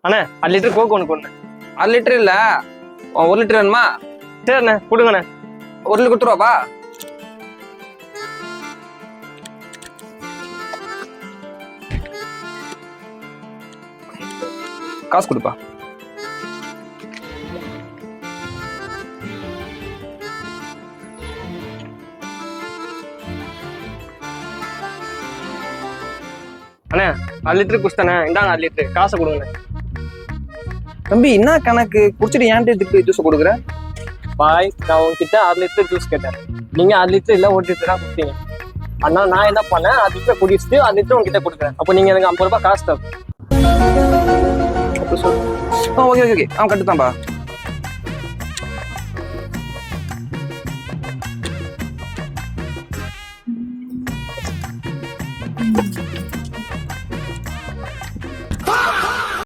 அண்ணே 1 litre Coke ஒன்று கொடுண்ணே. 1 litre இல்ல 1 லிட்டர் வேணுமா? சரிண்ணே கொடுங்கண்ணே. 1 லிட்டர் கொடுத்துருவாப்பா. காசு கொடுப்பா. அண்ணே 1 லிட்டர் குடிச்சிட்டானே, இந்தாங்க 1 லிட்டர் காசை கொடுங்கண்ணே. தம்பி என்ன கணக்கு குடிச்சிட்டு ஏன்ட்டு இதுக்கு ஜூஸ் கொடுக்குற? பாய், நான் உங்ககிட்ட 6 லிட்டர் ஜூஸ் கேட்டேன். நீங்க 6 லிட்டர் இல்ல 1 லிட்டர் தான் கொடுத்தீங்க. ஆனா நான் என்ன பண்ணேன், 6 லிட்டர் குடிச்சிட்டு 6 லிட்டர் உங்ககிட்ட கொடுக்குறேன். அப்போ நீங்க எனக்கு 50 ரூபாய் காசு தரும். ஓகே ஓகே அவன் கட்டுத்தான்பா.